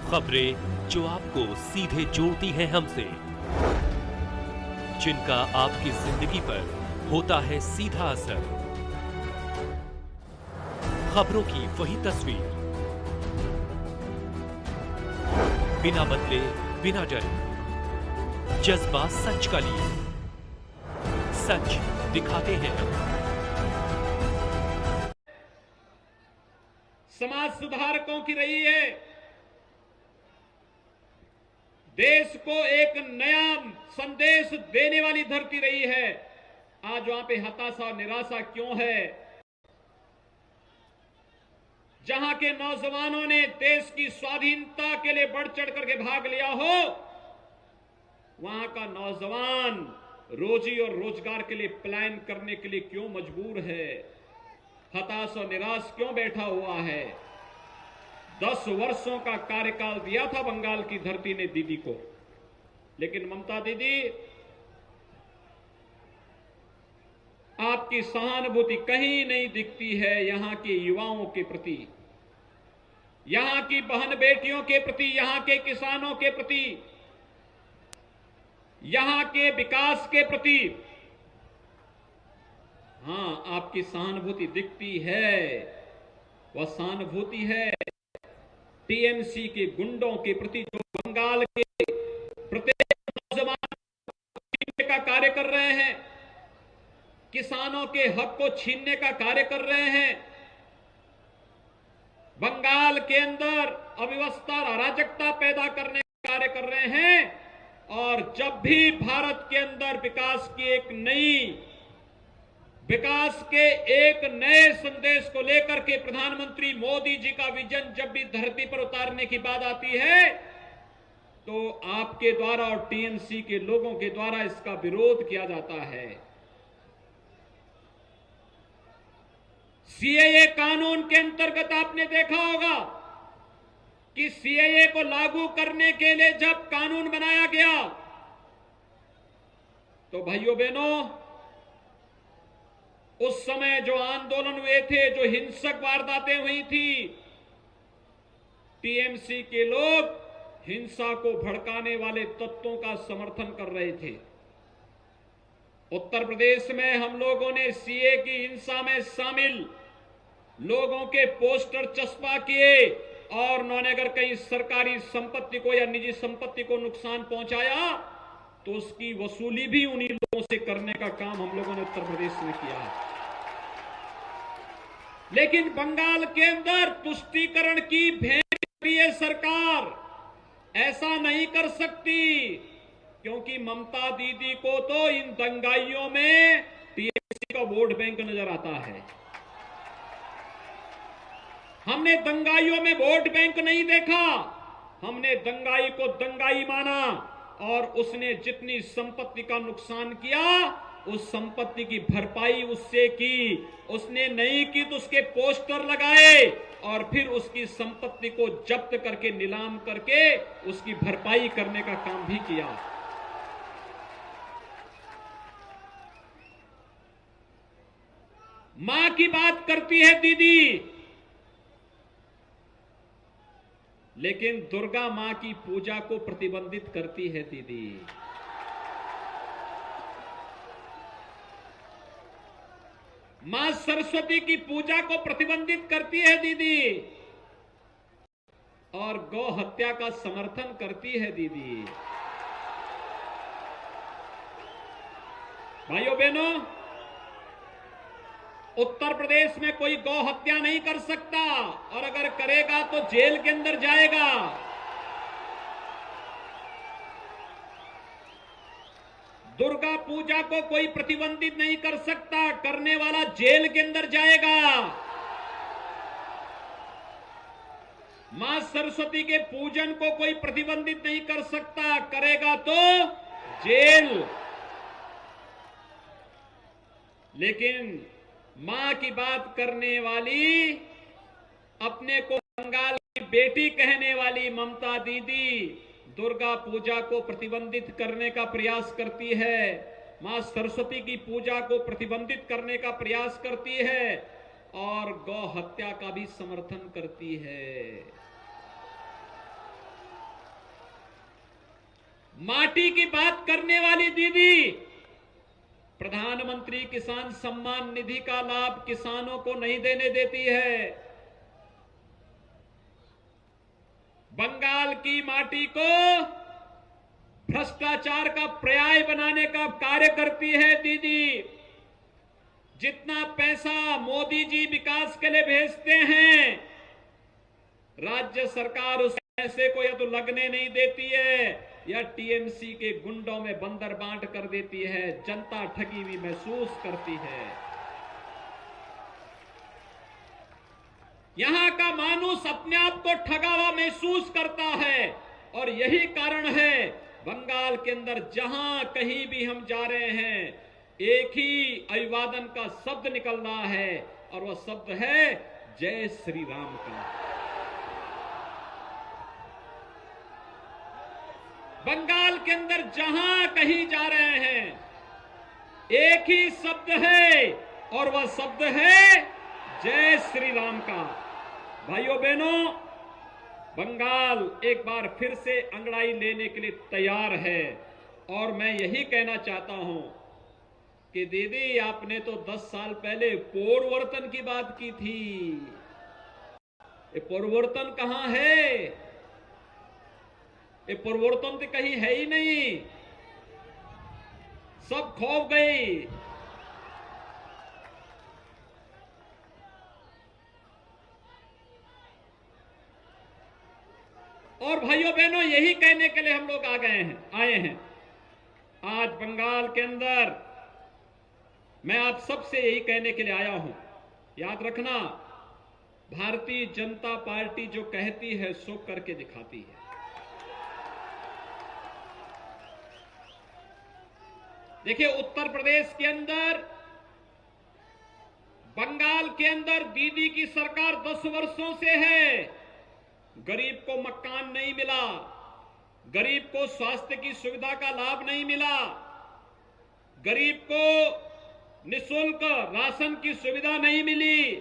खबरें जो आपको सीधे जोड़ती हैं हमसे, जिनका आपकी जिंदगी पर होता है सीधा असर। खबरों की वही तस्वीर, बिना बदले बिना डरे, जज्बा सच का लिए, सच दिखाते हैं हम। समाज सुधारकों की रही है, देश को एक नया संदेश देने वाली धरती रही है। आज वहां पे हताशा और निराशा क्यों है? जहां के नौजवानों ने देश की स्वाधीनता के लिए बढ़ चढ़ करके भाग लिया हो, वहां का नौजवान रोजी और रोजगार के लिए प्लान करने के लिए क्यों मजबूर है? हताश और निराश क्यों बैठा हुआ है? 10 वर्षों का कार्यकाल दिया था बंगाल की धरती ने दीदी को, लेकिन ममता दीदी, आपकी सहानुभूति कहीं नहीं दिखती है यहां के युवाओं के प्रति, यहां की बहन बेटियों के प्रति, यहां के किसानों के प्रति, यहां के विकास के प्रति। हां, आपकी सहानुभूति दिखती है, वह सहानुभूति है टीएमसी के गुंडों के प्रति, जो बंगाल के प्रत्येक नौजवान का कार्य कर रहे हैं, किसानों के हक को छीनने का कार्य कर रहे हैं, बंगाल के अंदर अव्यवस्था और अराजकता पैदा करने का कार्य कर रहे हैं। और जब भी भारत के अंदर विकास के एक नए संदेश को लेकर के प्रधानमंत्री मोदी जी का विजन जब भी धरती पर उतारने की बात आती है, तो आपके द्वारा और टीएमसी के लोगों के द्वारा इसका विरोध किया जाता है। सीएए कानून के अंतर्गत आपने देखा होगा कि सीएए को लागू करने के लिए जब कानून बनाया गया, तो भाइयों बहनों, उस समय जो आंदोलन हुए थे, जो हिंसक वारदातें हुई थी, टीएमसी के लोग हिंसा को भड़काने वाले तत्वों का समर्थन कर रहे थे। उत्तर प्रदेश में हम लोगों ने सीए की हिंसा में शामिल लोगों के पोस्टर चस्पा किए और उन्होंने अगर कहीं सरकारी संपत्ति को या निजी संपत्ति को नुकसान पहुंचाया तो उसकी वसूली भी उन्हीं लोगों से करने का काम हम लोगों ने उत्तर प्रदेश में किया। लेकिन बंगाल के अंदर तुष्टीकरण की भेंट ये सरकार ऐसा नहीं कर सकती, क्योंकि ममता दीदी को तो इन दंगाइयों में टीएमसी का वोट बैंक नजर आता है। हमने दंगाइयों में वोट बैंक नहीं देखा, हमने दंगाई को दंगाई माना और उसने जितनी संपत्ति का नुकसान किया, उस संपत्ति की भरपाई उससे की। उसने नहीं की तो उसके पोस्टर लगाए और फिर उसकी संपत्ति को जब्त करके नीलाम करके उसकी भरपाई करने का काम भी किया। मां की बात करती है दीदी, लेकिन दुर्गा मां की पूजा को प्रतिबंधित करती है दीदी। मां सरस्वती की पूजा को प्रतिबंधित करती है दीदी और गौ हत्या का समर्थन करती है दीदी। भाइयों बहनों, उत्तर प्रदेश में कोई गौ हत्या नहीं कर सकता और अगर करेगा तो जेल के अंदर जाएगा। दुर्गा पूजा को कोई प्रतिबंधित नहीं कर सकता, करने वाला जेल के अंदर जाएगा। मां सरस्वती के पूजन को कोई प्रतिबंधित नहीं कर सकता, करेगा तो जेल। लेकिन मां की बात करने वाली, अपने को बंगाल की बेटी कहने वाली ममता दीदी दुर्गा पूजा को प्रतिबंधित करने का प्रयास करती है, मां सरस्वती की पूजा को प्रतिबंधित करने का प्रयास करती है और गौ हत्या का भी समर्थन करती है। माटी की बात करने वाली दीदी प्रधानमंत्री किसान सम्मान निधि का लाभ किसानों को नहीं देने देती है। बंगाल की माटी को भ्रष्टाचार का पर्याय बनाने का कार्य करती है दीदी। जितना पैसा मोदी जी विकास के लिए भेजते हैं, राज्य सरकार उस पैसे को या तो लगने नहीं देती है या टीएमसी के गुंडों में बंदर बांट कर देती है। जनता ठगी हुई महसूस करती है। यहां का मानुष अपने आप को ठगा हुआ महसूस करता है और यही कारण है बंगाल के अंदर जहां कहीं भी हम जा रहे हैं एक ही अभिवादन का शब्द निकल रहा है और वह शब्द है जय श्री राम का। बंगाल के अंदर जहां कहीं जा रहे हैं एक ही शब्द है और वह शब्द है जय श्री राम का। भाइयों बहनों, बंगाल एक बार फिर से अंगड़ाई लेने के लिए तैयार है और मैं यही कहना चाहता हूं कि दीदी आपने तो 10 साल पहले परिवर्तन की बात की थी। ये परिवर्तन कहां है? ये परिवर्तन तो कहीं है ही नहीं, सब खौफ गई। और भाइयों बहनों, यही कहने के लिए हम लोग आए हैं। आज बंगाल के अंदर मैं आप सबसे यही कहने के लिए आया हूं, याद रखना, भारतीय जनता पार्टी जो कहती है सो करके दिखाती है। देखिए, उत्तर प्रदेश के अंदर, बंगाल के अंदर दीदी की सरकार 10 वर्षों से है। गरीब को मकान नहीं मिला, गरीब को स्वास्थ्य की सुविधा का लाभ नहीं मिला, गरीब को निःशुल्क राशन की सुविधा नहीं मिली,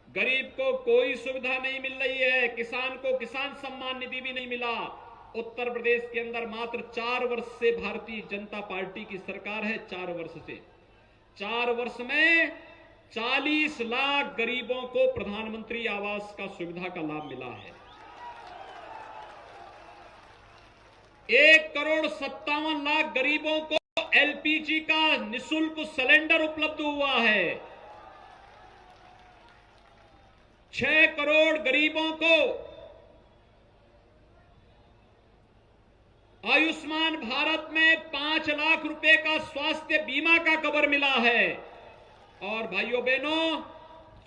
गरीब को कोई सुविधा नहीं मिल रही है, किसान को किसान सम्मान निधि भी नहीं मिला। उत्तर प्रदेश के अंदर मात्र 4 वर्ष से भारतीय जनता पार्टी की सरकार है। 4 वर्ष से, 4 वर्ष में 40 लाख गरीबों को प्रधानमंत्री आवास का सुविधा का लाभ मिला है। 1,57,00,000 गरीबों को एलपीजी का निःशुल्क सिलेंडर उपलब्ध हुआ है। 6 करोड़ गरीबों को आयुष्मान भारत में 5 लाख रुपए का स्वास्थ्य बीमा का कवर मिला है। और भाइयों बहनों,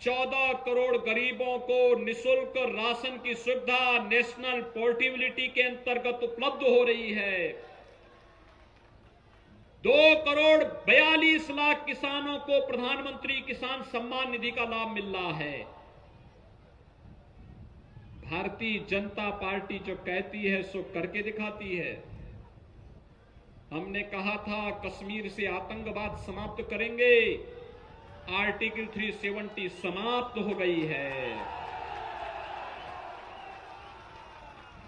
14 करोड़ गरीबों को निःशुल्क राशन की सुविधा नेशनल पोर्टेबिलिटी के अंतर्गत उपलब्ध हो रही है। 2,42,00,000 किसानों को प्रधानमंत्री किसान सम्मान निधि का लाभ मिल रहा है। भारतीय जनता पार्टी जो कहती है सो करके दिखाती है। हमने कहा था कश्मीर से आतंकवाद समाप्त करेंगे, आर्टिकल 370 समाप्त हो गई है।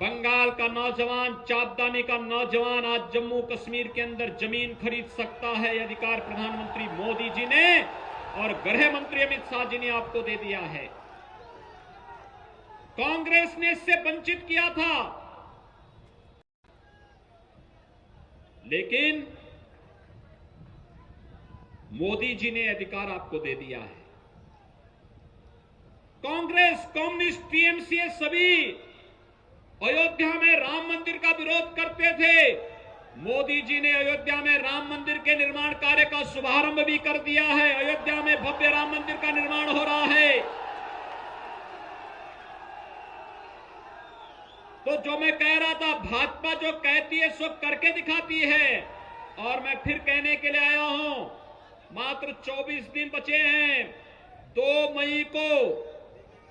बंगाल का नौजवान, चापदानी का नौजवान आज जम्मू कश्मीर के अंदर जमीन खरीद सकता है। यह अधिकार प्रधानमंत्री मोदी जी ने और गृह मंत्री अमित शाह जी ने आपको दे दिया है। कांग्रेस ने इससे वंचित किया था, लेकिन मोदी जी ने अधिकार आपको दे दिया है। कांग्रेस, कम्युनिस्ट, टीएमसी सभी अयोध्या में राम मंदिर का विरोध करते थे। मोदी जी ने अयोध्या में राम मंदिर के निर्माण कार्य का शुभारंभ भी कर दिया है। अयोध्या में भव्य राम मंदिर का निर्माण हो रहा है। तो जो मैं कह रहा था, भाजपा जो कहती है सो करके दिखाती है। और मैं फिर कहने के लिए आया हूं, मात्र 24 दिन बचे हैं। 2 मई को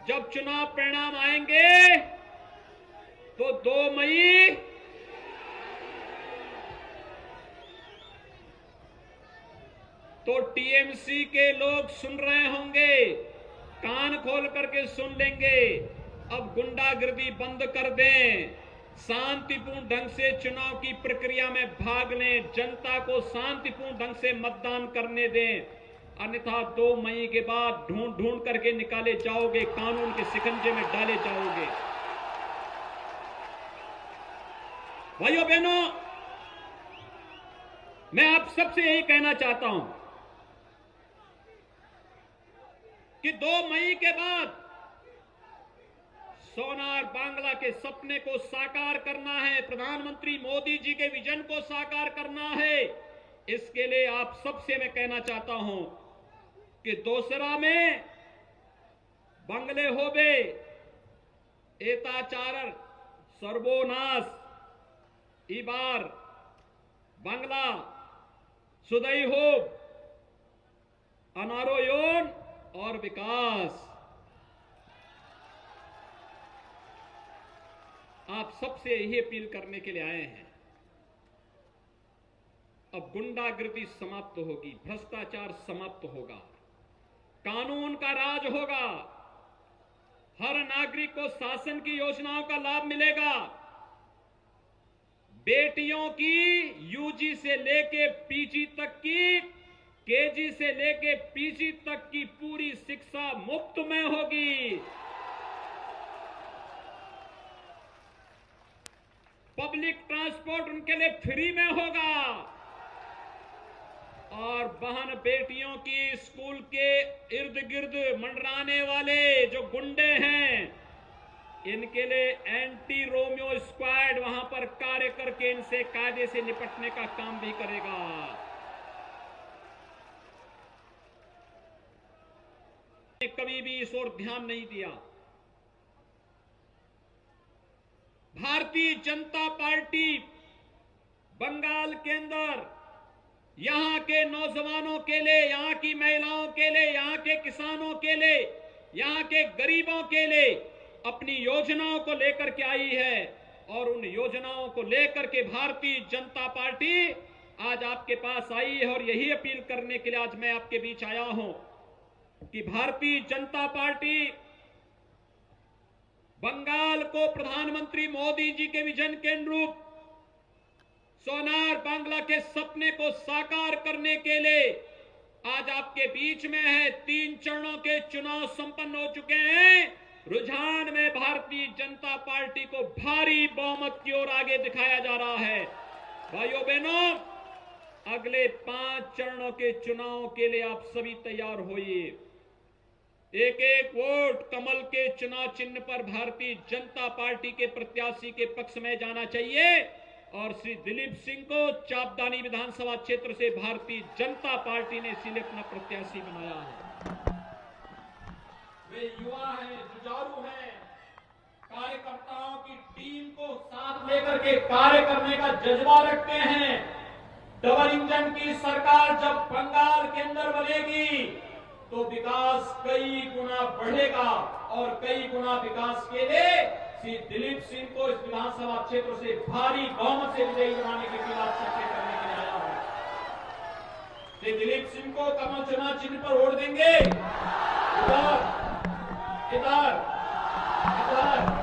जब चुनाव परिणाम आएंगे तो 2 मई तो टीएमसी के लोग सुन रहे होंगे, कान खोल करके सुन लेंगे। अब गुंडागिर्दी बंद कर दें, शांतिपूर्ण ढंग से चुनाव की प्रक्रिया में भाग लें, जनता को शांतिपूर्ण ढंग से मतदान करने दें, अन्यथा 2 मई के बाद ढूंढ ढूंढ करके निकाले जाओगे, कानून के शिकंजे में डाले जाओगे। भाइयों बहनों, मैं आप सबसे यही कहना चाहता हूं कि 2 मई के बाद सोनार बांग्ला के सपने को साकार करना है, प्रधानमंत्री मोदी जी के विजन को साकार करना है। इसके लिए आप सबसे मैं कहना चाहता हूं कि दोसरा में बंगले होबे, एताचार सर्वोनाश, इबार बांग्ला सुदई हो, अनारोयन और विकास। आप सबसे यही अपील करने के लिए आए हैं। अब गुंडागर्दी समाप्त होगी, भ्रष्टाचार समाप्त होगा, कानून का राज होगा, हर नागरिक को शासन की योजनाओं का लाभ मिलेगा। बेटियों की यूजी से लेके पीजी तक की, केजी से लेके पीजी तक की पूरी शिक्षा मुफ्त में होगी। पब्लिक ट्रांसपोर्ट उनके लिए फ्री में होगा और बहन बेटियों की स्कूल के इर्द गिर्द मंडराने वाले जो गुंडे हैं, इनके लिए एंटी रोमियो स्क्वाड वहां पर कार्य करके इनसे कायदे से निपटने का काम भी करेगा। कभी भी इस ओर ध्यान नहीं दिया। भारतीय जनता पार्टी बंगाल के अंदर यहां के नौजवानों के लिए, यहां की महिलाओं के लिए, यहां के किसानों के लिए, यहां के गरीबों के लिए अपनी योजनाओं को लेकर के आई है और उन योजनाओं को लेकर के भारतीय जनता पार्टी आज आपके पास आई है। और यही अपील करने के लिए आज मैं आपके बीच आया हूं कि भारतीय जनता पार्टी बंगाल को प्रधानमंत्री मोदी जी के विजन के अनुरूप सोनार बांग्ला के सपने को साकार करने के लिए आज आपके बीच में है। 3 चरणों के चुनाव संपन्न हो चुके हैं। रुझान में भारतीय जनता पार्टी को भारी बहुमत की ओर आगे दिखाया जा रहा है। भाइयों बहनों, अगले 5 चरणों के चुनाव के लिए आप सभी तैयार होइए। एक एक वोट कमल के चुनाव चिन्ह पर भारतीय जनता पार्टी के प्रत्याशी के पक्ष में जाना चाहिए और श्री दिलीप सिंह को चापदानी विधानसभा क्षेत्र से भारतीय जनता पार्टी ने इसीलिए अपना प्रत्याशी बनाया है। वे युवा हैं, जुझारू हैं, कार्यकर्ताओं की टीम को साथ लेकर के कार्य करने का जज्बा रखते हैं। डबल इंजन की सरकार जब बंगाल के अंदर बनेगी तो विकास कई गुना बढ़ेगा और कई गुना विकास के लिए श्री दिलीप सिंह को इस विधानसभा क्षेत्र से भारी बहुमत से विजयी बनाने के लिए चर्चा करने के लिए आया हूं। श्री दिलीप सिंह को कमल चुनाव चिन्ह पर वोट देंगे। इधर इधर इधर